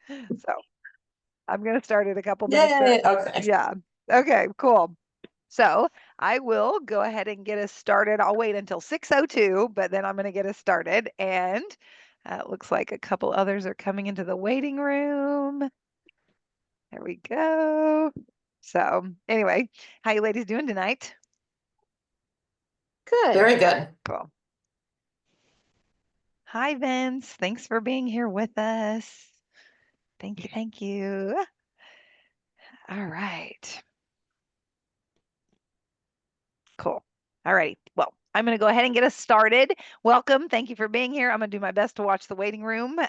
So I'm going to start in a couple minutes. Yay. Okay. Yeah. Okay, cool. So I will go ahead and get us started. I'll wait until 6:02, but then I'm going to get us started. And it looks like a couple others are coming into the waiting room. There we go. So anyway, how you ladies doing tonight? Very good. Cool. Hi, Vince. Thanks for being here with us. Thank you. Thank you. All right. Cool. All righty. Well, I'm going to go ahead and get us started. Welcome. Thank you for being here. I'm going to do my best to watch the waiting room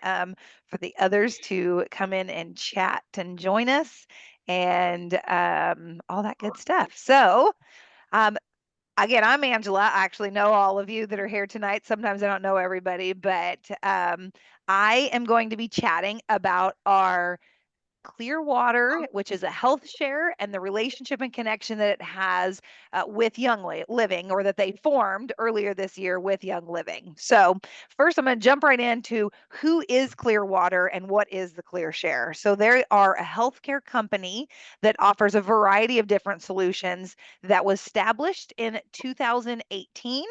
for the others to come in and chat and join us and all that good stuff. So, um, again, I'm Angela. I actually know all of you that are here tonight. Sometimes I don't know everybody, but I am going to be chatting about our Clearwater, which is a health share, and the relationship and connection that it has with Young Living, or that they formed earlier this year with Young Living. So, first, I'm going to jump right into who is Clearwater and what is the ClearShare. So, they are a healthcare company that offers a variety of different solutions that was established in 2018,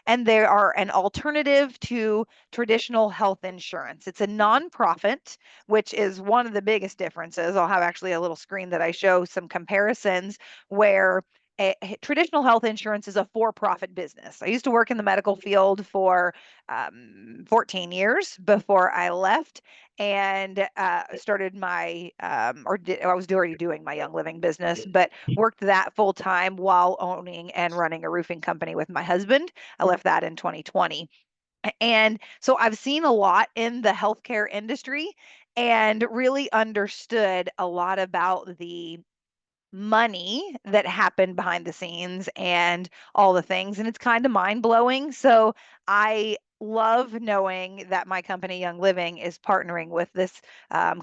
and they are an alternative to traditional health insurance. It's a nonprofit, which is one of the biggest differences. I'll have actually a little screen that I show some comparisons where traditional health insurance is a for-profit business. I used to work in the medical field for 14 years before I left and started my, I was already doing my Young Living business, but worked that full time while owning and running a roofing company with my husband. I left that in 2020. And so I've seen a lot in the healthcare industry and really understood a lot about the money that happened behind the scenes and all the things. And it's kind of mind blowing. So I love knowing that my company, Young Living, is partnering with this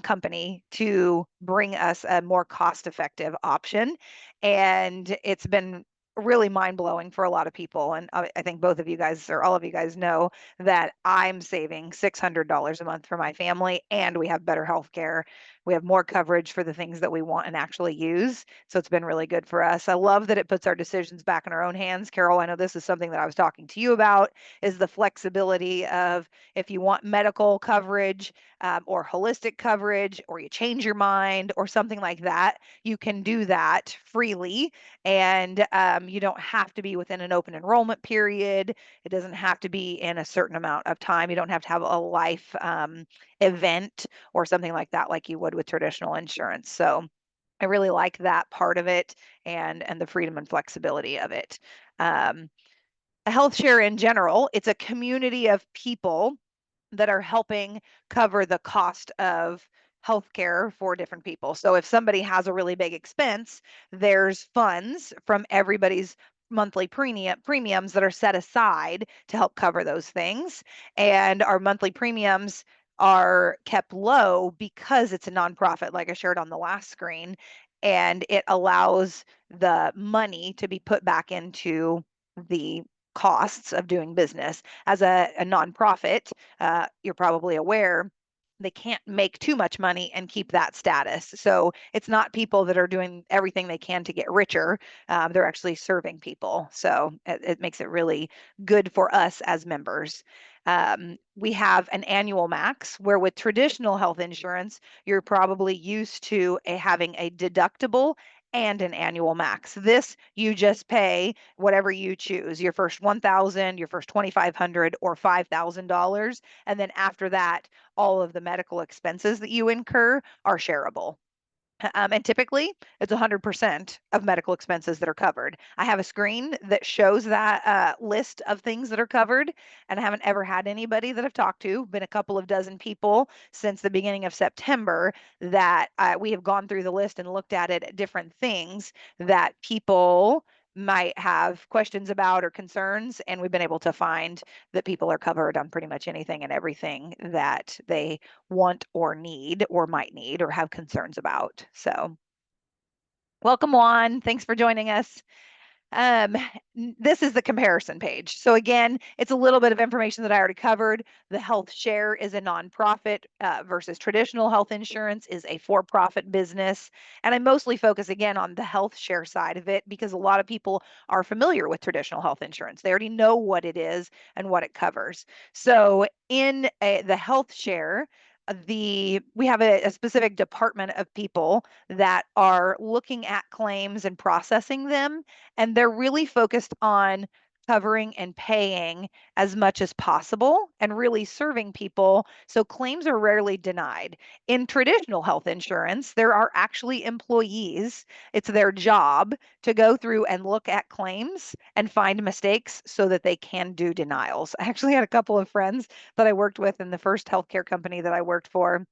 company to bring us a more cost effective option. And it's been really mind blowing for a lot of people. And I think both of you guys, or all of you guys, know that I'm saving $600 a month for my family, and we have better health care. We have more coverage for the things that we want and actually use. So it's been really good for us. I love that it puts our decisions back in our own hands. Carol, I know this is something that I was talking to you about, is the flexibility of if you want medical coverage or holistic coverage, or you change your mind or something like that, you can do that freely. And you don't have to be within an open enrollment period. It doesn't have to be in a certain amount of time. You don't have to have a life event or something like that, like you would with traditional insurance. So I really like that part of it, and the freedom and flexibility of it. Um, a health share in general, it's a community of people that are helping cover the cost of healthcare for different people. So if somebody has a really big expense, there's funds from everybody's monthly premiums that are set aside to help cover those things. And our monthly premiums are kept low because it's a nonprofit, like I shared on the last screen, and it allows the money to be put back into the costs of doing business. As a nonprofit, you're probably aware, they can't make too much money and keep that status. So it's not people that are doing everything they can to get richer. They're actually serving people. So it makes it really good for us as members. We have an annual max, where with traditional health insurance, you're probably used to having a deductible and an annual max. This, you just pay whatever you choose, your first 1,000, your first 2,500, or $5,000. And then after that, all of the medical expenses that you incur are shareable. And typically, it's 100% of medical expenses that are covered. I have a screen that shows that list of things that are covered, and I haven't ever had anybody that I've talked to, been a couple of dozen people since the beginning of September, that we have gone through the list and looked at it, different things that people might have questions about or concerns, and we've been able to find that people are covered on pretty much anything and everything that they want or need or might need or have concerns about. So welcome, Juan. Thanks for joining us. Um, this is the comparison page. So again, it's a little bit of information that I already covered. The health share is a nonprofit versus traditional health insurance is a for-profit business. And I mostly focus again on the health share side of it because a lot of people are familiar with traditional health insurance. They already know what it is and what it covers. So in the health share, we have a specific department of people that are looking at claims and processing them, and they're really focused on covering and paying as much as possible and really serving people. So claims are rarely denied. In traditional health insurance, there are actually employees. It's their job to go through and look at claims and find mistakes so that they can do denials. I actually had a couple of friends that I worked with in the first healthcare company that I worked for.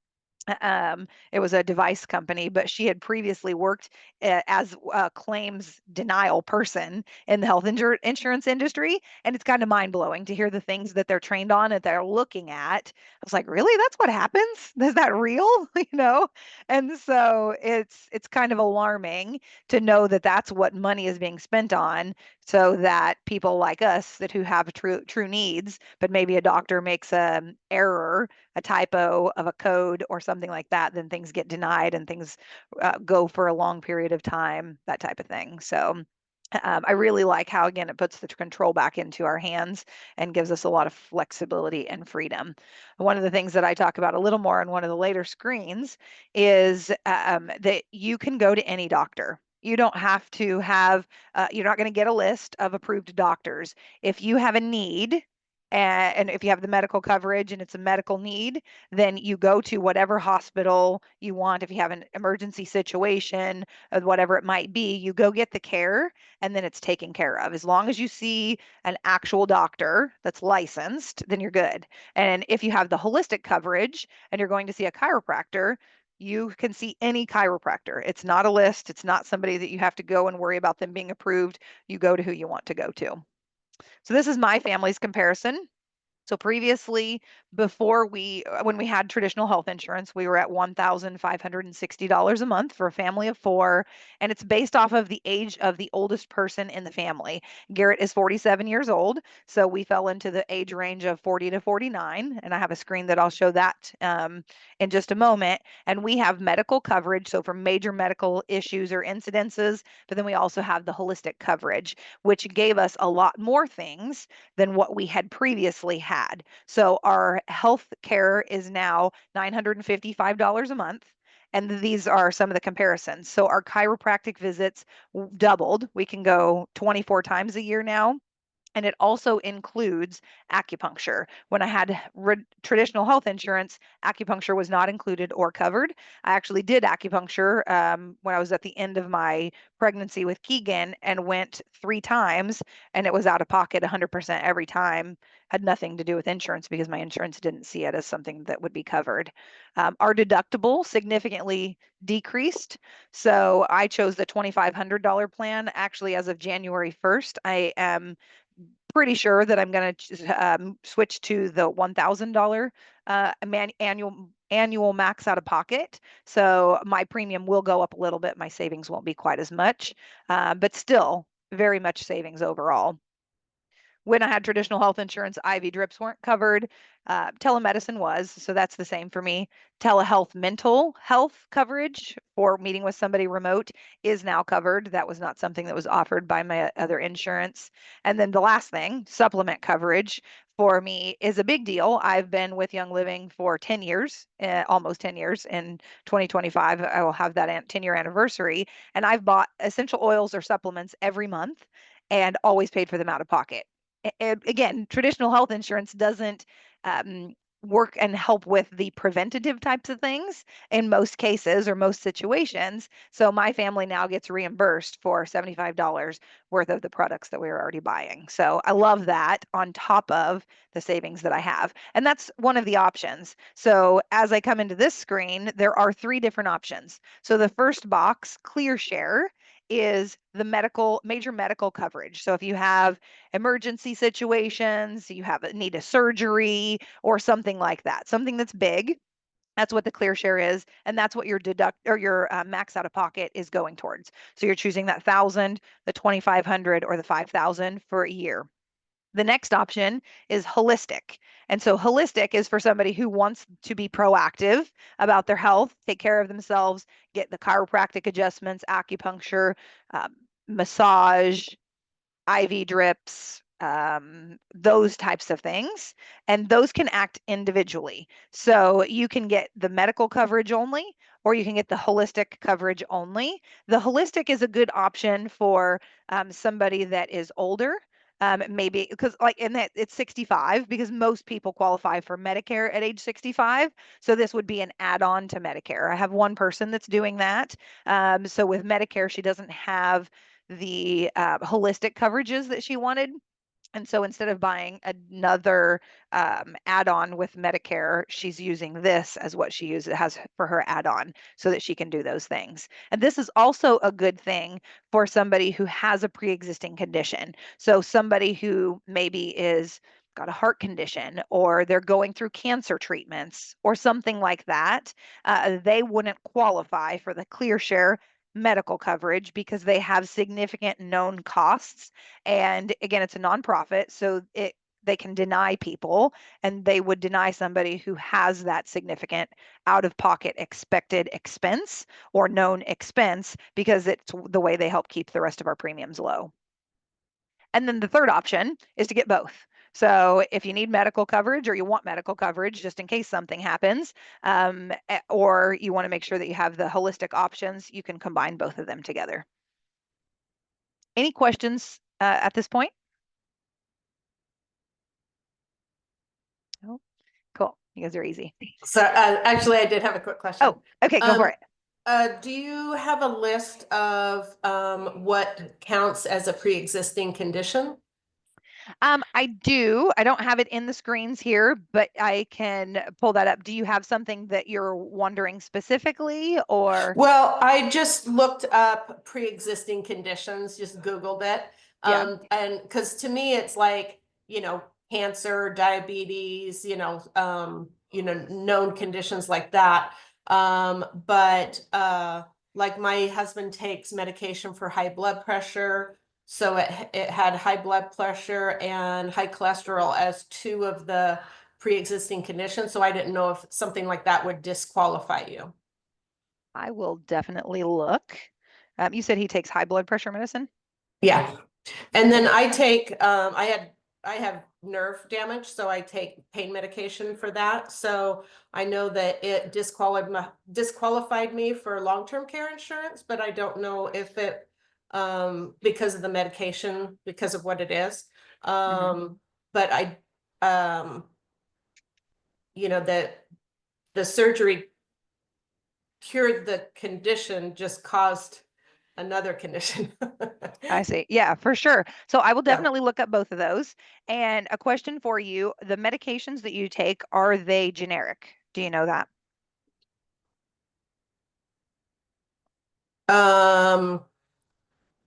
It was a device company, but she had previously worked as a claims denial person in the health insurance industry. And it's kind of mind blowing to hear the things that they're trained on and they're looking at. I was like, really? That's what happens? Is that real? You know? And so it's kind of alarming to know that that's what money is being spent on, so that people like us that who have true needs, but maybe a doctor makes an error, a typo of a code or something like that, then things get denied and things go for a long period of time, that type of thing. So I really like how, again, it puts the control back into our hands and gives us a lot of flexibility and freedom. One of the things that I talk about a little more on one of the later screens is that you can go to any doctor. You don't have to have, you're not going to get a list of approved doctors. If you have a need, and if you have the medical coverage and it's a medical need, then you go to whatever hospital you want. If you have an emergency situation, whatever it might be, you go get the care and then it's taken care of. As long as you see an actual doctor that's licensed, then you're good. And if you have the holistic coverage and you're going to see a chiropractor, you can see any chiropractor. It's not a list. It's not somebody that you have to go and worry about them being approved. You go to who you want to go to. So this is my family's comparison. So previously, when we had traditional health insurance, we were at $1,560 a month for a family of four, and it's based off of the age of the oldest person in the family. Garrett is 47 years old, so we fell into the age range of 40 to 49, and I have a screen that I'll show that in just a moment. And we have medical coverage, so for major medical issues or incidences, but then we also have the holistic coverage, which gave us a lot more things than what we had previously had. So our health care is now $955 a month. And these are some of the comparisons. So our chiropractic visits doubled. We can go 24 times a year now. And it also includes acupuncture. When I had traditional health insurance, acupuncture was not included or covered. I actually did acupuncture when I was at the end of my pregnancy with Keegan and went 3 times, and it was out of pocket 100% every time. Had nothing to do with insurance because my insurance didn't see it as something that would be covered. Our deductible significantly decreased. So I chose the $2,500 plan. Actually, as of January 1st, I am pretty sure that I'm going to switch to the $1,000 annual max out of pocket. So my premium will go up a little bit. My savings won't be quite as much, but still very much savings overall. When I had traditional health insurance, IV drips weren't covered. Telemedicine was, so that's the same for me. Telehealth mental health coverage for meeting with somebody remote is now covered. That was not something that was offered by my other insurance. And then the last thing, supplement coverage for me is a big deal. I've been with Young Living for 10 years, almost 10 years. In 2025, I will have that 10-year anniversary. And I've bought essential oils or supplements every month and always paid for them out of pocket. Again, traditional health insurance doesn't work and help with the preventative types of things in most cases or most situations. So my family now gets reimbursed for $75 worth of the products that we were already buying. So I love that on top of the savings that I have. And that's one of the options. So as I come into this screen, there are 3 different options. So the first box, Clear Share, is the major medical coverage. So if you have emergency situations, you need a surgery or something like that, something that's big, That's what the clear share is, and that's what your deduct or your max out of pocket is going towards. So you're choosing that 1,000, the 2,500, or the 5,000 for a year. The next option is holistic. And so holistic is for somebody who wants to be proactive about their health, take care of themselves, get the chiropractic adjustments, acupuncture, um, massage, IV drips, those types of things. And those can act individually. So you can get the medical coverage only, or you can get the holistic coverage only. The holistic is a good option for somebody that is older. Maybe because like in that it's 65 because most people qualify for Medicare at age 65. So this would be an add-on to Medicare. I have one person that's doing that. So with Medicare, she doesn't have the holistic coverages that she wanted. And so instead of buying another add-on with Medicare, she's using this as what she uses has for her add-on so that she can do those things. And this is also a good thing for somebody who has a pre-existing condition. So somebody who maybe is got a heart condition or they're going through cancer treatments or something like that, they wouldn't qualify for the ClearShare medical coverage because they have significant known costs. And again, it's a nonprofit, so they can deny people, and they would deny somebody who has that significant out of pocket expected expense or known expense because it's the way they help keep the rest of our premiums low. And then the third option is to get both. So if you need medical coverage or you want medical coverage just in case something happens, or you want to make sure that you have the holistic options, you can combine both of them together. Any questions at this point? Oh, cool. You guys are easy. So actually, I did have a quick question. Oh, okay, go for it. Do you have a list of what counts as a pre-existing condition? I do. I don't have it in the screens here, but I can pull that up. Do you have something that you're wondering specifically or? Well, I just looked up pre-existing conditions, just Googled it. Yeah. And because to me, it's like, cancer, diabetes, known conditions like that. But like my husband takes medication for high blood pressure. So it had high blood pressure and high cholesterol as two of the pre-existing conditions. So I didn't know if something like that would disqualify you. I will definitely look. You said he takes high blood pressure medicine? Yeah. And then I take, I have nerve damage, so I take pain medication for that. So I know that it disqualified me for long-term care insurance, but I don't know if it, because of the medication, because of what it is. But that the surgery cured the condition, just caused another condition. I see. Yeah, for sure. So I will Yeah. definitely look up both of those. And a question for you, the medications that you take, are they generic? Do you know that?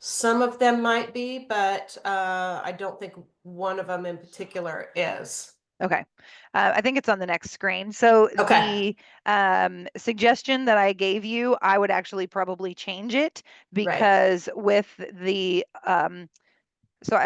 Some of them might be, but I don't think one of them in particular is. Okay. I think it's on the next screen. So Okay. the suggestion that I gave you, I would actually probably change it Right. because with the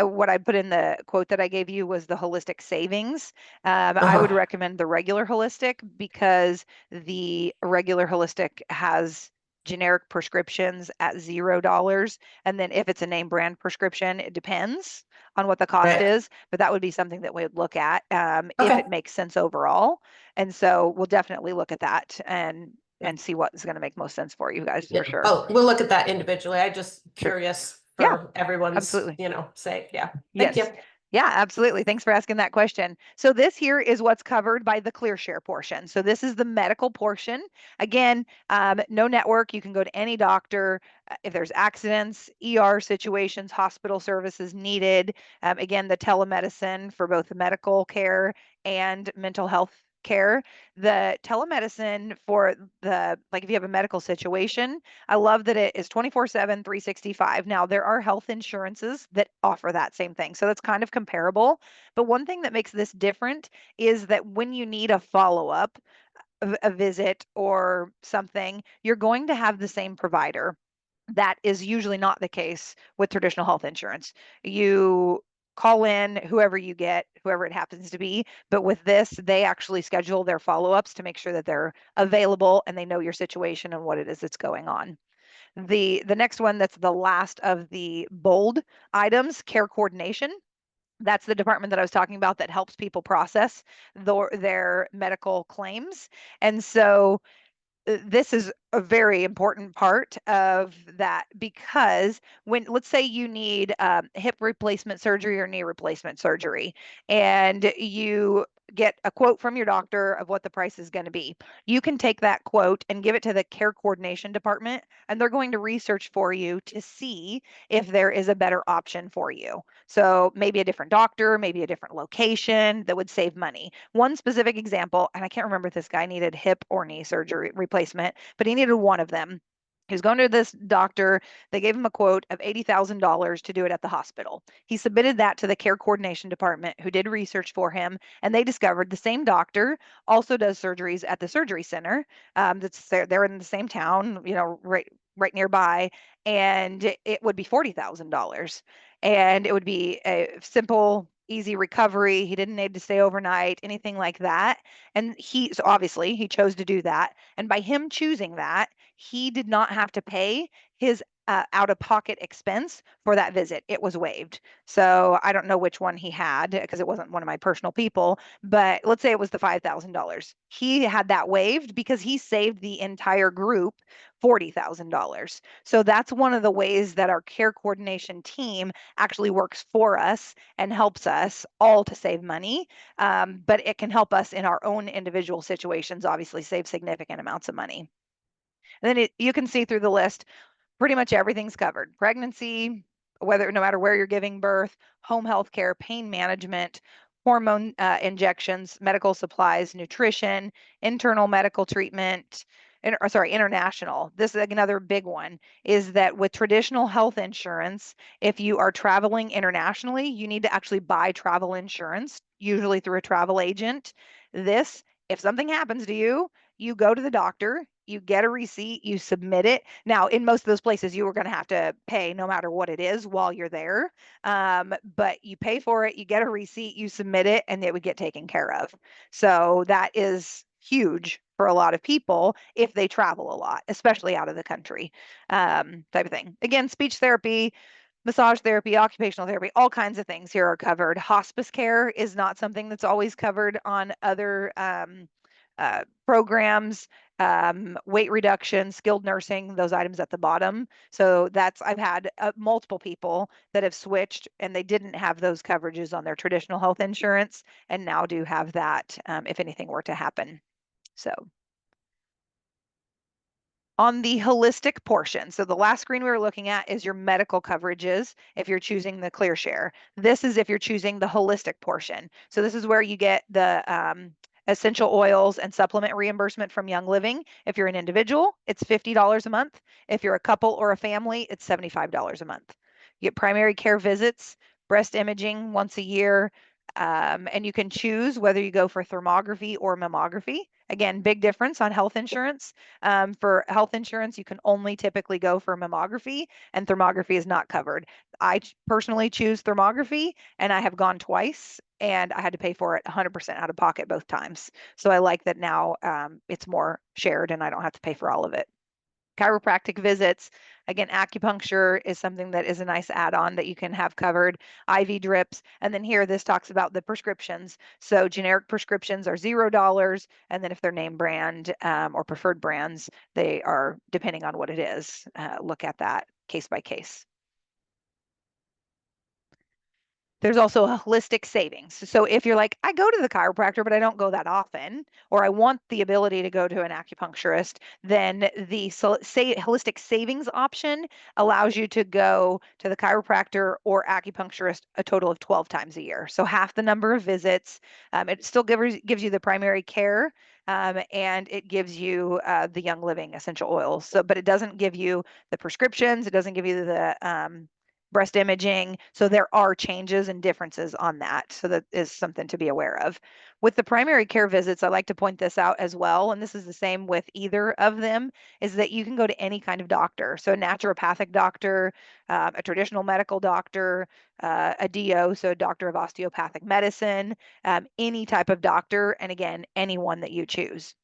what I put in the quote that I gave you was the holistic savings. I would Uh-huh. recommend the regular holistic because the regular holistic has generic prescriptions at $0. And then if it's a name brand prescription, it depends on what the cost Right. is, but that would be something that we would look at if it Okay. makes sense overall. And so we'll definitely look at that Yeah. and see what is going to make most sense for you guys Yeah. for sure. Oh, we'll look at that individually. I just Sure. curious Yeah, for everyone's, absolutely. sake. Yeah. Thank you. Yes. Yeah, absolutely. Thanks for asking that question. So this here is what's covered by the ClearShare portion. So this is the medical portion. Again, no network. You can go to any doctor if there's accidents, ER situations, hospital services needed. Again, the telemedicine for both the medical care and mental health care. The telemedicine for like if you have a medical situation, I love that it is 24/7, 365. Now, there are health insurances that offer that same thing. So that's kind of comparable. But one thing that makes this different is that when you need a follow-up, a visit or something, you're going to have the same provider. That is usually not the case with traditional health insurance. You call in whoever you get, whoever it happens to be. But with this, they actually schedule their follow-ups to make sure that they're available and they know your situation and what it is that's going on. The next one, that's the last of the bold items, care coordination. That's the department that I was talking about that helps people process their medical claims. And so this is a very important part of that, because when, let's say you need hip replacement surgery or knee replacement surgery, and you get a quote from your doctor of what the price is going to be, you can take that quote and give it to the care coordination department, and they're going to research for you to see if there is a better option for you. So maybe a different doctor, maybe a different location that would save money. One specific example, and I can't remember if this guy needed hip or knee surgery replacement, but he needed one of them. He was going to this doctor. They gave him a quote of $80,000 to do it at the hospital. He submitted that to the care coordination department, who did research for him, and they discovered the same doctor also does surgeries at the surgery center. That's they're in the same town, right nearby, and it would be $40,000, and it would be a simple, easy recovery. He didn't need to stay overnight, anything like that. And so obviously he chose to do that. And by him choosing that, he did not have to pay his out-of-pocket expense for that visit. It was waived. So I don't know which one he had, because it wasn't one of my personal people, but let's say it was the $5,000. He had that waived because he saved the entire group $40,000. So that's one of the ways that our care coordination team actually works for us and helps us all to save money. But it can help us in our own individual situations, obviously save significant amounts of money. And then you can see through the list, pretty much everything's covered. Pregnancy, no matter where you're giving birth, home health care, pain management, hormone injections, medical supplies, nutrition, internal medical treatment, international. This is another big one, is that with traditional health insurance, if you are traveling internationally, you need to actually buy travel insurance, usually through a travel agent. This, if something happens to you, you go to the doctor, you get a receipt, you submit it. Now, in most of those places, you are going to have to pay no matter what it is while you're there. But you pay for it, you get a receipt, you submit it, and it would get taken care of. So that is huge for a lot of people if they travel a lot, especially out of the country, type of thing. Again, speech therapy, massage therapy, occupational therapy, all kinds of things here are covered. Hospice care is not something that's always covered on other programs. Weight reduction, skilled nursing, those items at the bottom. So I've had multiple people that have switched and they didn't have those coverages on their traditional health insurance and now do have that if anything were to happen. So on the holistic portion, so the last screen we were looking at is your medical coverages if you're choosing the ClearShare. This is if you're choosing the holistic portion. So this is where you get the essential oils and supplement reimbursement from Young Living. If you're an individual, it's $50 a month. If you're a couple or a family, it's $75 a month. You get primary care visits, breast imaging once a year, and you can choose whether you go for thermography or mammography. Again, big difference on health insurance. For health insurance, you can only typically go for mammography, and thermography is not covered. I personally choose thermography, and I have gone twice, and I had to pay for it 100% out of pocket both times. So I like that now it's more shared, and I don't have to pay for all of it. Chiropractic visits, again, acupuncture is something that is a nice add-on that you can have covered. IV drips, and then here this talks about the prescriptions. So generic prescriptions are $0, and then if they're name brand or preferred brands, they are depending on what it is. Look at that case by case. There's also a holistic savings. So if you're like, I go to the chiropractor, but I don't go that often, or I want the ability to go to an acupuncturist, then the holistic savings option allows you to go to the chiropractor or acupuncturist a total of 12 times a year. So half the number of visits. It still gives you the primary care. And it gives you the Young Living essential oils. So, but it doesn't give you the prescriptions. It doesn't give you the breast imaging. So there are changes and differences on that. So that is something to be aware of. With the primary care visits, I like to point this out as well, and this is the same with either of them, is that you can go to any kind of doctor. So a naturopathic doctor, a traditional medical doctor, a DO, so a doctor of osteopathic medicine, any type of doctor, and again, anyone that you choose.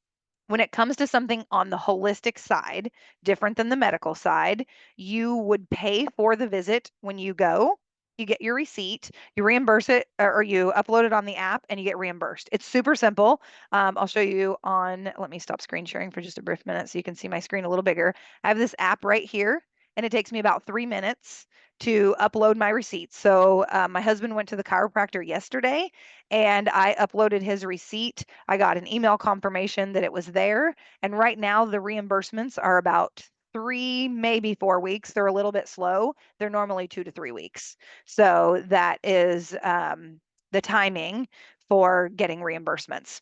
When it comes to something on the holistic side, different than the medical side, you would pay for the visit when you go. You get your receipt, you reimburse it, or you upload it on the app and you get reimbursed. It's super simple. I'll show you on, let me stop screen sharing for just a brief minute so you can see my screen a little bigger. I have this app right here, and it takes me about 3 minutes to upload my receipts. So my husband went to the chiropractor yesterday and I uploaded his receipt. I got an email confirmation that it was there. And right now, the reimbursements are about 3, maybe 4 weeks. They're a little bit slow. They're normally 2 to 3 weeks. So that is the timing for getting reimbursements,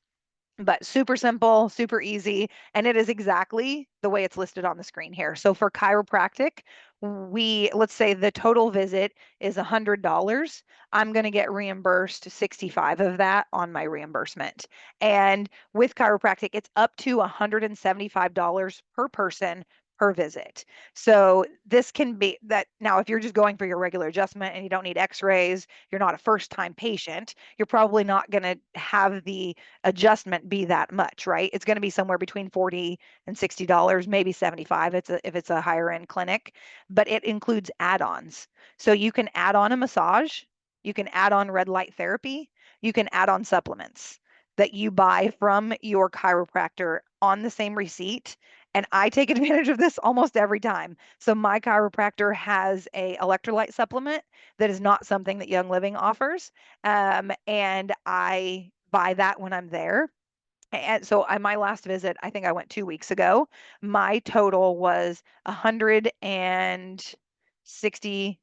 but super simple, super easy, and it is exactly the way it's listed on the screen here. So for chiropractic, let's say the total visit is $100. I'm going to get reimbursed 65 of that on my reimbursement. And with chiropractic, it's up to $175 per person per visit. So this can be that now if you're just going for your regular adjustment and you don't need x-rays, you're not a first time patient, you're probably not going to have the adjustment be that much, right? It's going to be somewhere between 40 and $60, maybe 75 if it's a higher end clinic, but it includes add-ons. So you can add on a massage, you can add on red light therapy, you can add on supplements that you buy from your chiropractor on the same receipt. And I take advantage of this almost every time. So my chiropractor has a electrolyte supplement that is not something that Young Living offers. And I buy that when I'm there. And so my last visit, I think I went 2 weeks ago. My total was 165,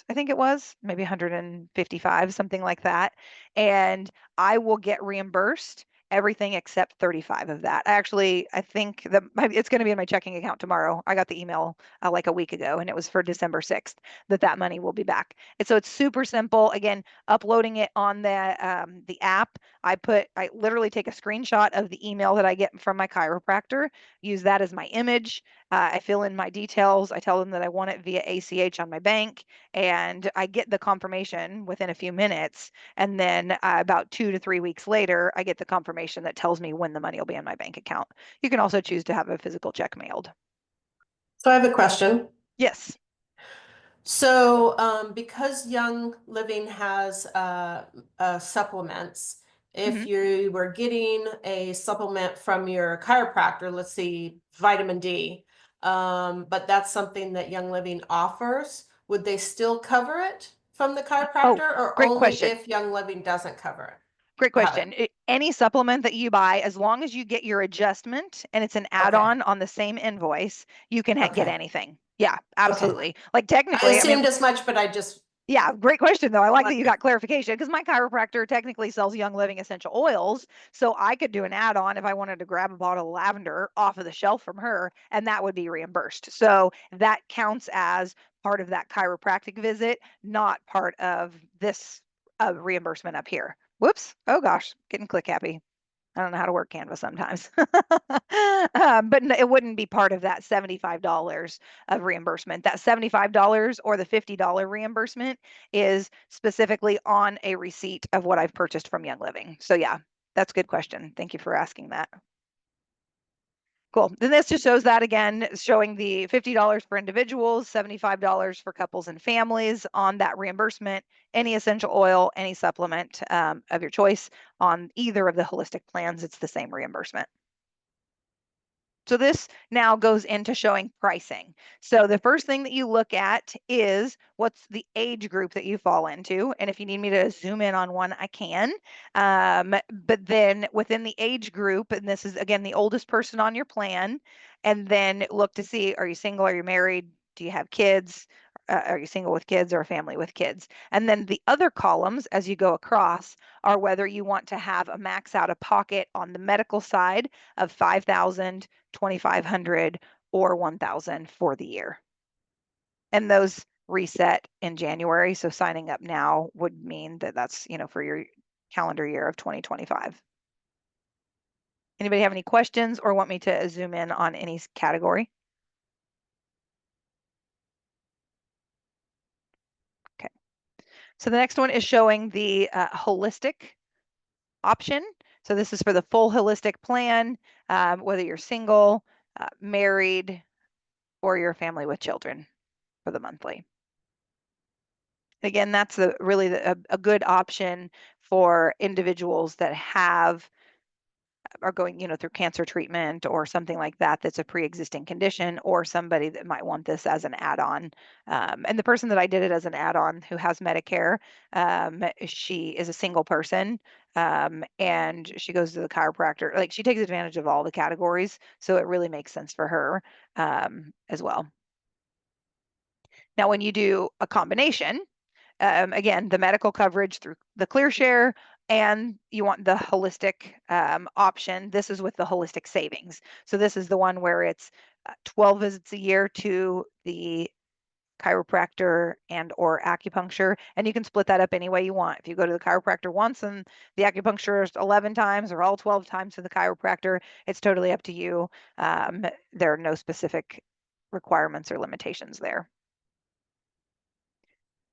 I think it was, maybe 155, something like that. And I will get reimbursed everything except 35 of that. I think that it's going to be in my checking account tomorrow. I got the email like a week ago, and it was for December 6th that money will be back. And so it's super simple. Again, uploading it on the app. I literally take a screenshot of the email that I get from my chiropractor, use that as my image. I fill in my details. I tell them that I want it via ACH on my bank, and I get the confirmation within a few minutes. And then about 2 to 3 weeks later, I get the confirmation that tells me when the money will be in my bank account. You can also choose to have a physical check mailed. So I have a question. Yes. So, because Young Living has supplements, if Mhm. you were getting a supplement from your chiropractor, let's see, vitamin D, but that's something that Young Living offers, would they still cover it from the Oh, chiropractor or great only question. if Young Living doesn't cover it? Great Have it? question. Any supplement that you buy, as long as you get your adjustment and it's an Okay, add-on on the same invoice, you can get okay, anything. Yeah, okay. absolutely. Like I technically, I mean, assumed as much, but I just yeah, great question though. I like that you wonder. got clarification because my chiropractor technically sells Young Living essential oils, so I could do an add-on if I wanted to grab a bottle of lavender off of the shelf from her, and that would be reimbursed. So that counts as part of that chiropractic visit, not part of this reimbursement up here. Whoops. Oh gosh, getting click happy. I don't know how to work Canva sometimes. But it wouldn't be part of that $75 of reimbursement. That $75 or the $50 reimbursement is specifically on a receipt of what I've purchased from Young Living. So yeah, that's a good question. Thank you for asking that. Cool. Then this just shows that again, showing the $50 for individuals, $75 for couples and families on that reimbursement, any essential oil, any supplement of your choice on either of the holistic plans, it's the same reimbursement. So this now goes into showing pricing. So the first thing that you look at is what's the age group that you fall into. And if you need me to zoom in on one, I can. But then within the age group, and this is again the oldest person on your plan, and then look to see, are you single? Are you married? Do you have kids? Are you single with kids or a family with kids? And then the other columns as you go across are whether you want to have a max out of pocket on the medical side of 5,000, 2,500, or 1,000 for the year. And those reset in January. So signing up now would mean that that's, for your calendar year of 2025. Anybody have any questions or want me to zoom in on any category? Okay. So the next one is showing the holistic option. So this is for the full holistic plan, whether you're single, married, or you're a family with children for the monthly. Again, that's really a good option for individuals that are going, through cancer treatment or something like that that's a pre-existing condition, or somebody that might want this as an add-on. And the person that I did it as an add-on who has Medicare, she is a single person, and she goes to the chiropractor. Like, she takes advantage of all the categories, so it really makes sense for her as well. Now, when you do a combination, again, the medical coverage through the ClearShare, and you want the holistic option. This is with the holistic savings. So this is the one where it's 12 visits a year to the chiropractor and or acupuncture, and you can split that up any way you want. If you go to the chiropractor once and the acupuncturist 11 times, or all 12 times to the chiropractor, it's totally up to you. There are no specific requirements or limitations there.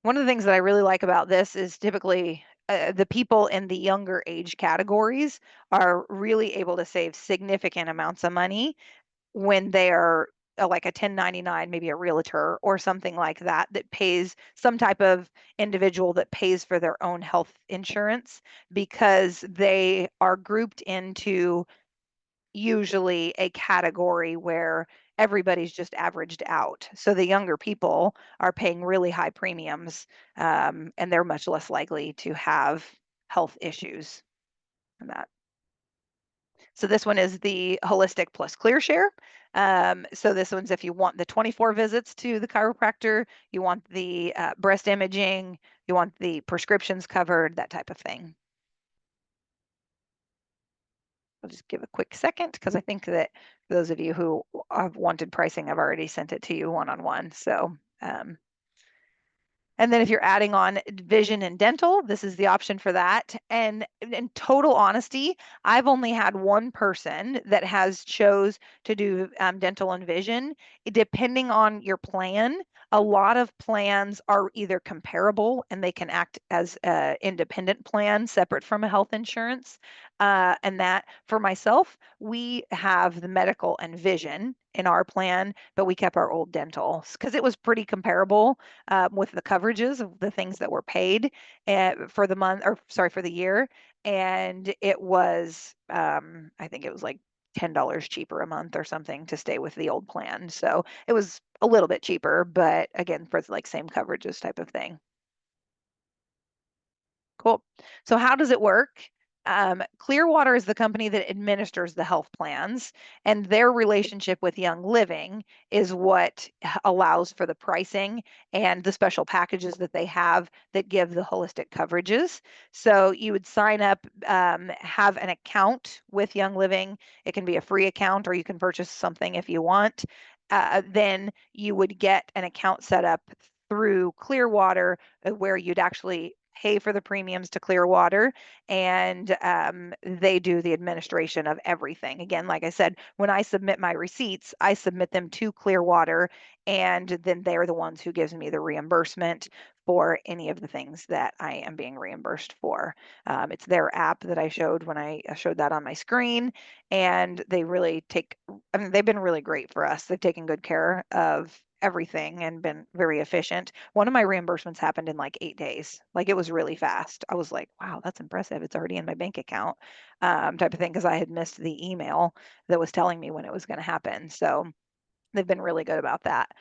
One of the things that I really like about this is typically the people in the younger age categories are really able to save significant amounts of money when they are like a 1099, maybe a realtor or something like that, that pays some type of individual that pays for their own health insurance, because they are grouped into usually a category where everybody's just averaged out. So the younger people are paying really high premiums, and they're much less likely to have health issues and that. So this one is the holistic plus ClearShare. So this one's if you want the 24 visits to the chiropractor, you want the breast imaging, you want the prescriptions covered, that type of thing. I'll just give a quick second, because I think that for those of you who have wanted pricing, I've already sent it to you one-on-one. So, and then if you're adding on vision and dental, this is the option for that. And in total honesty, I've only had one person that has chose to do dental and vision. Depending on your plan, a lot of plans are either comparable and they can act as an independent plan separate from a health insurance. And that for myself, we have the medical and vision in our plan, but we kept our old dental because it was pretty comparable with the coverages of the things that were paid for the month, or sorry, for the year. And it was, I think it was like $10 cheaper a month or something to stay with the old plan. So it was a little bit cheaper, but again, for like same coverages type of thing. Cool. So how does it work? Clearwater is the company that administers the health plans, and their relationship with Young Living is what allows for the pricing and the special packages that they have that give the holistic coverages. So you would sign up, have an account with Young Living. It can be a free account, or you can purchase something if you want. Then you would get an account set up through Clearwater, where you'd actually pay for the premiums to Clearwater, and they do the administration of everything. Again, like I said, when I submit my receipts, I submit them to Clearwater, and then they're the ones who gives me the reimbursement for any of the things that I am being reimbursed for. It's their app that I showed when I showed that on my screen, and they really I mean, they've been really great for us. They've taken good care of everything and been very efficient. One of my reimbursements happened in like 8 days. Like, it was really fast. I was like, wow, that's impressive. It's already in my bank account, type of thing, because I had missed the email that was telling me when it was going to happen. So they've been really good about that.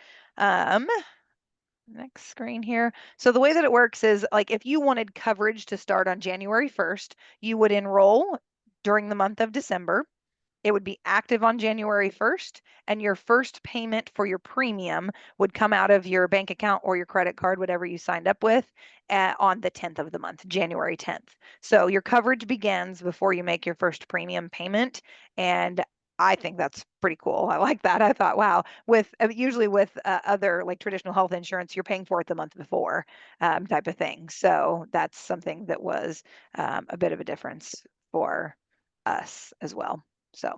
Next screen here. So the way that it works is, like, if you wanted coverage to start on January 1st, you would enroll during the month of December. It would be active on January 1st, and your first payment for your premium would come out of your bank account or your credit card, whatever you signed up with, on the 10th of the month, January 10th. So your coverage begins before you make your first premium payment. And I think that's pretty cool. I like that. I thought, wow, with usually with other like traditional health insurance, you're paying for it the month before, type of thing. So that's something that was a bit of a difference for us as well. So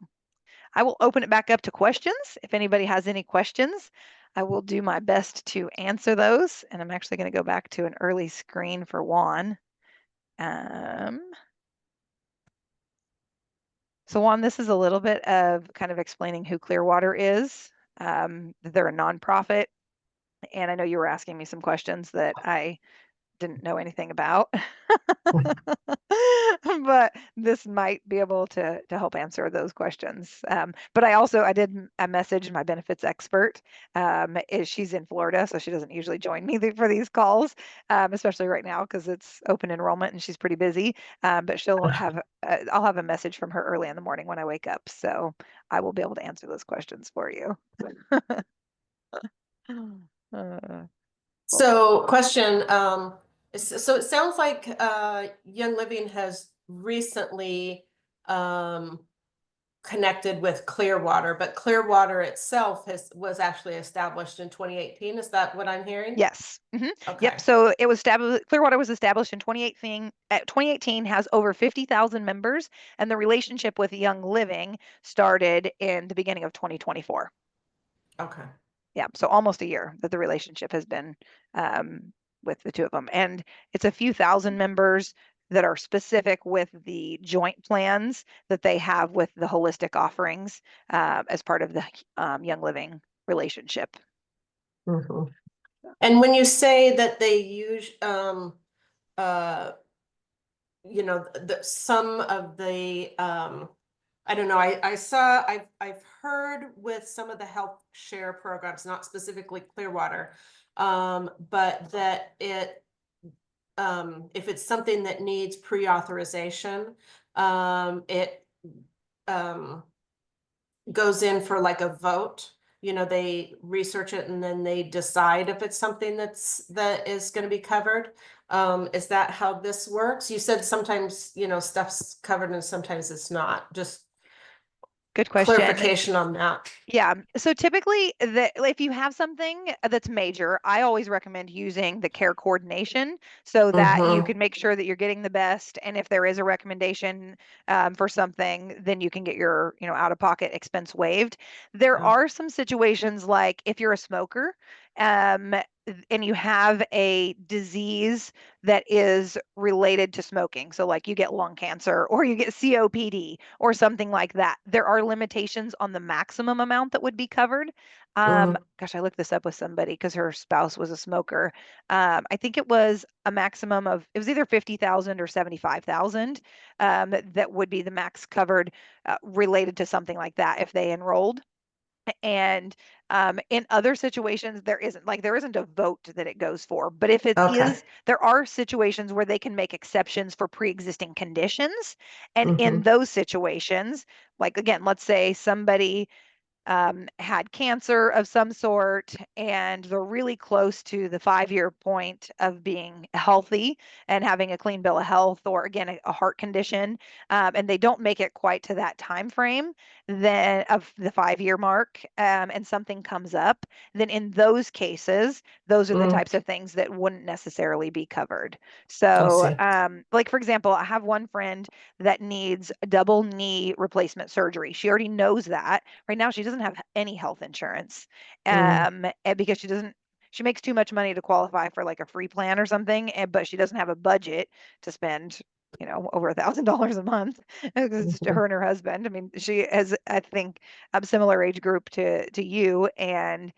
I will open it back up to questions. If anybody has any questions, I will do my best to answer those. And I'm actually going to go back to an early screen for Juan. Um, So Juan, this is a little bit of kind of explaining who Clearwater is. They're a nonprofit, and I know you were asking me some questions that I didn't know anything about, but this might be able to help answer those questions. But I did a message my benefits expert. She's in Florida, so she doesn't usually join me for these calls, especially right now because it's open enrollment and she's pretty busy. But I'll have a message from her early in the morning when I wake up, so I will be able to answer those questions for you. Uh, well, So question, so it sounds like Young Living has recently connected with Clearwater, but Clearwater itself was actually established in 2018. Is that what I'm hearing? Yes. Yep. Okay. So it was established, Clearwater was established in 2018, 2018, has over 50,000 members, and the relationship with Young Living started in the beginning of 2024. Okay. Yeah. So almost a year that the relationship has been with the two of them. And it's a few thousand members that are specific with the joint plans that they have with the holistic offerings as part of the Young Living relationship. Mhm. And when you say that they use, uh, some of the, I don't know, I've heard with some of the health share programs, not specifically Clearwater, but that if it's something that needs pre-authorization, it, um, goes in for like a vote. They research it and then they decide if it's something that is going to be covered. Is that how this works? You said sometimes, stuff's covered and sometimes it's not. Just Good question. clarification on that. Yeah. So typically, if you have something that's major, I always recommend using the care coordination so that you Mm-hmm. can make sure that you're getting the best. And if there is a recommendation for something, then you can get your, out-of-pocket expense waived. There are some situations like if you're a smoker, um, and you have a disease that is related to smoking. So like you get lung cancer or you get COPD or something like that. There are limitations on the maximum amount that would be covered. Mm-hmm. Gosh, I looked this up with somebody because her spouse was a smoker. I think it was a maximum of it was either 50,000 or 75,000 that would be the max covered related to something like that if they enrolled. And in other situations, there isn't a vote that it goes for. But if it Okay. is, there are situations where they can make exceptions for pre-existing conditions. And in Mm-hmm. those situations, like again, let's say somebody had cancer of some sort and they're really close to the 5 year point of being healthy and having a clean bill of health, or again, a heart condition, and they don't make it quite to that time frame then of the 5 year mark, and something comes up, then in those cases, those are the Mm, types of things that wouldn't necessarily be covered. I So, see. like for example, I have one friend that needs a double knee replacement surgery. She already knows that. Right now, she doesn't have any health insurance, Mm, and because she makes too much money to qualify for like a free plan or something, but she doesn't have a budget to spend, over $1,000 a month. It's to mhm. her and her husband. I mean, she has, I think, a similar age group to you, and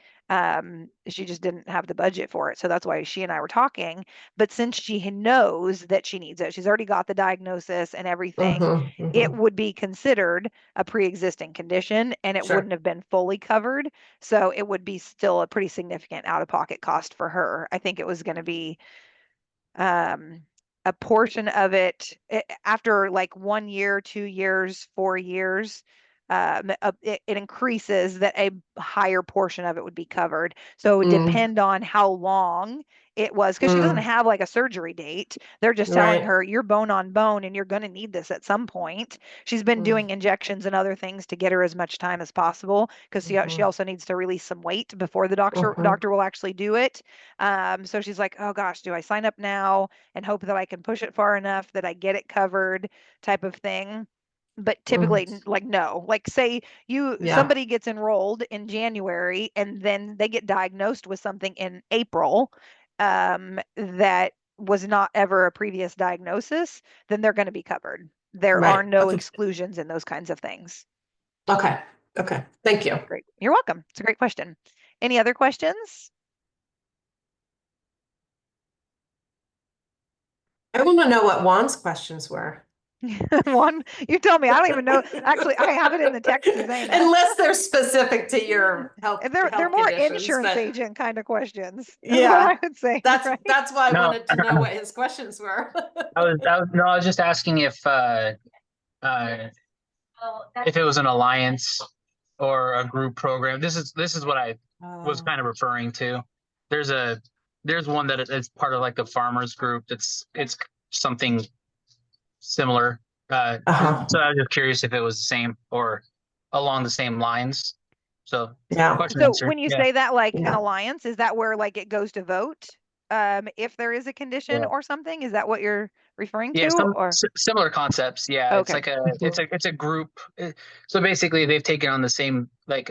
she just didn't have the budget for it. So that's why she and I were talking. But since she knows that she needs it, she's already got the diagnosis and everything, Mhm, it mhm. would be considered a pre-existing condition and it wouldn't Sure. have been fully covered. So it would be still a pretty significant out-of-pocket cost for her. I think it was going to be um, a portion of it after like 1 year, 2 years, 4 years. it increases that a higher portion of it would be covered. So it would Mm, depend on how long it was, because she doesn't mm, have like a surgery date. They're just telling right. her you're bone on bone and you're going to need this at some point. She's been Mm, doing injections and other things to get her as much time as possible, because she mhm, also needs to release some weight before the doctor will actually do it. So she's like, oh gosh, do I sign up now and hope that I can push it far enough that I get it covered, type of thing. But typically, mm, like, no, like, say yeah, somebody gets enrolled in January and then they get diagnosed with something in April, that was not ever a previous diagnosis, then they're going to be covered. There are right. no Okay. exclusions in those kinds of things. Okay. Okay. Thank you. Great. You're welcome. It's a great question. Any other questions? I want to know what Juan's questions were. One, you tell me. I don't even know. Actually, I have it in the text to Zaina. Unless they're specific to your And they're health more conditions, insurance but agent kind of questions, is what yeah, I would say, that's right? that's why I No, wanted to know what his questions were. I was just asking uh, if it was an alliance or a group program. This is what I was Oh, kind of referring to. There's a there's one that is part of like the farmers group. It's something similar. uh-huh. So I was just curious if it was the same or along the same lines. So Yeah, question So answered. when you Yeah. say that, like an yeah, alliance, is that where like it goes to vote? If there is a condition Yeah. or something, is that what you're referring Yeah, to? some Or similar concepts. Yeah, it's okay, like a mhm, it's a group. So basically, they've taken on the same like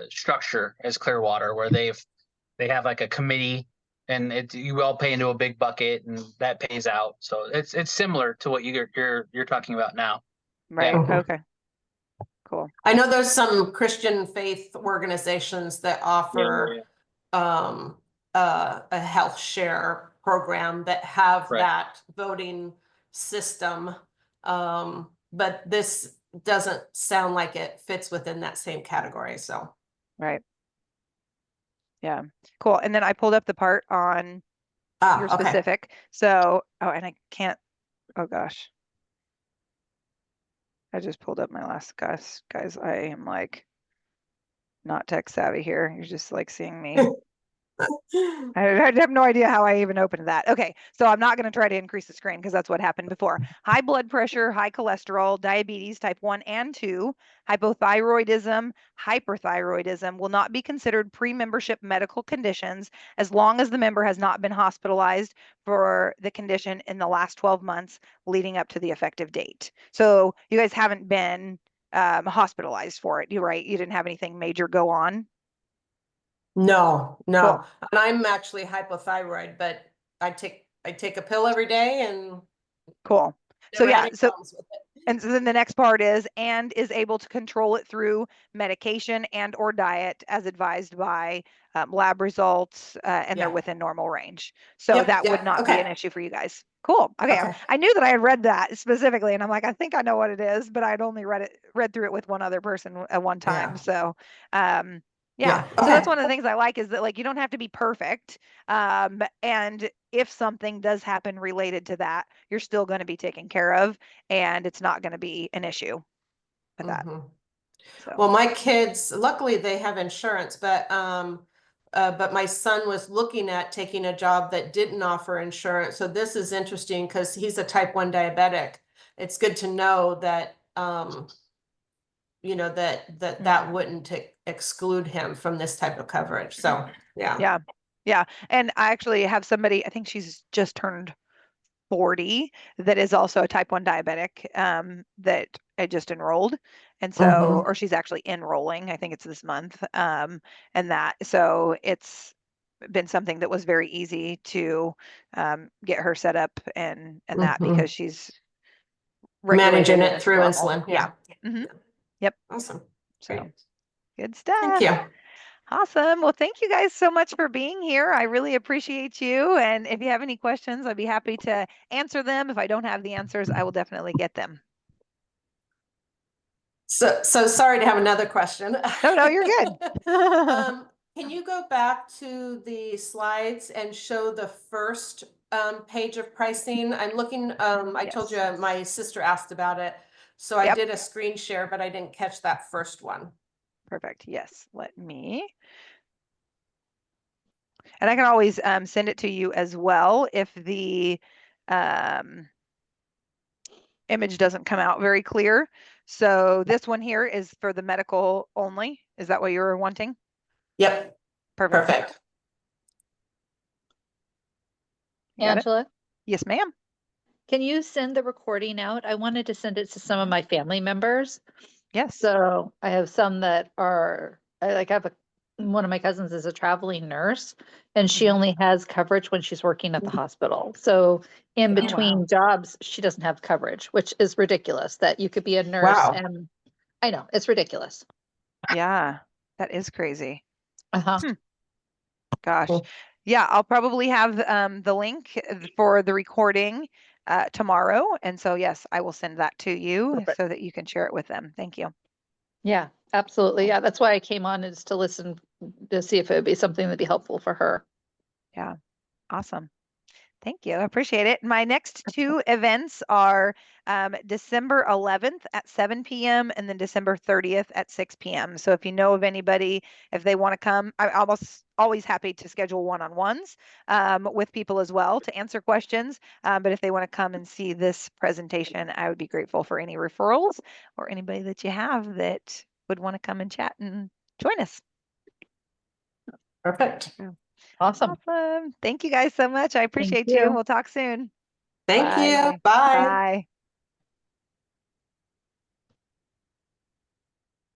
structure as Clearwater, where they have like a committee, and it you all pay into a big bucket, and that pays out. So it's similar to what you're talking about now. Yeah, right. mhm. Okay, cool. I know there's some Christian faith organizations that yeah, offer yeah, um a health share program that have right. that voting system. But this doesn't sound like it fits within that same category, so. Right. Yeah. Cool. And then I pulled up the part on your Ah, okay. specific. So, oh, and I can't, oh gosh, I just pulled up my last guys. I am like not tech savvy here. You're just like seeing me. I have no idea how I even opened that. Okay, so I'm not going to try to increase the screen because that's what happened before. High blood pressure, high cholesterol, diabetes type 1 and 2, hypothyroidism, hyperthyroidism will not be considered pre-membership medical conditions as long as the member has not been hospitalized for the condition in the last 12 months leading up to the effective date. So you guys haven't been hospitalized for it. You're right. You didn't have anything major go on. No, no. Cool. And I'm actually hypothyroid, but I take a pill every day and Cool. So never had yeah, any so problems with it. and so then the next part is able to control it through medication and or diet as advised by lab results, and they're Yeah. within normal range. So Yep, that would yep. not be an Okay. issue for you guys. Cool. Okay. Okay. I knew that I had read that specifically, and I'm like, I think I know what it is, but I'd only read through it with one other person at one time. Yeah. So, um, yeah. Yeah. So that's Okay. one of the things I like, is that like you don't have to be perfect. And if something does happen related to that, you're still going to be taken care of, and it's not going to be an issue with that. Hmm. So, Well, my kids, luckily they have insurance, but my son was looking at taking a job that didn't offer insurance. So this is interesting because he's a type 1 diabetic. It's good to know that that mhm. wouldn't exclude him from this type of coverage. So yeah. Yeah. Yeah. And I actually have somebody, I think she's just turned 40, that is also a type 1 diabetic, that I just enrolled. And so, Hmm. or she's actually enrolling, I think it's this month. And that, so it's been something that was very easy to get her set up, and that, Hmm. because she's Managing regulated and it it's through normal. insulin. Yeah. Yeah. Hmm. Yeah. Yep. Awesome. So Great. good Thank stuff. you. Awesome. Well, thank you guys so much for being here. I really appreciate you. And if you have any questions, I'd be happy to answer them. If I don't have the answers, I will definitely get them. So sorry to have another question. No, no, you're good. Um, can you go back to the slides and show the first page of pricing? I'm looking, I told Yes. you my sister asked about it. So I Yep. did a screen share, but I didn't catch that first one. Perfect. Yes. Let me. And I can always send it to you as well if the image doesn't come out very clear. So this one here is for the medical only. Is that what you were wanting? Yep, Perfect. perfect. You got it? Angela, Yes, ma'am. can you send the recording out? I wanted to send it to some of my family members. Yes. So I have some that are, I have one of my cousins is a traveling nurse and she Mhm. only has coverage when she's working at the hospital. So in Oh, between wow. jobs, she doesn't have coverage, which is ridiculous that you could be a nurse Wow. and I know it's ridiculous. Yeah, that is crazy. Uh-huh. Gosh. Cool. Yeah, I'll probably have the link for the recording tomorrow. And so, yes, I will send that to you Perfect. so that you can share it with them. Thank you. Yeah, absolutely. Yeah, that's why I came on is to listen to see if it would be something that'd be helpful for her. Yeah, awesome. Thank you. I appreciate it. My next two events are December 11th at 7 p.m. and then December 30th at 6 p.m. So if you know of anybody, if they want to come, I'm almost always happy to schedule one-on-ones with people as well to answer questions. But if they want to come and see this presentation, I would be grateful for any referrals or anybody that you have that would want to come and chat and join us. Perfect. Awesome. Awesome. Thank you guys so much. I appreciate you. you. We'll talk soon. Thank Bye. you. Bye. Bye.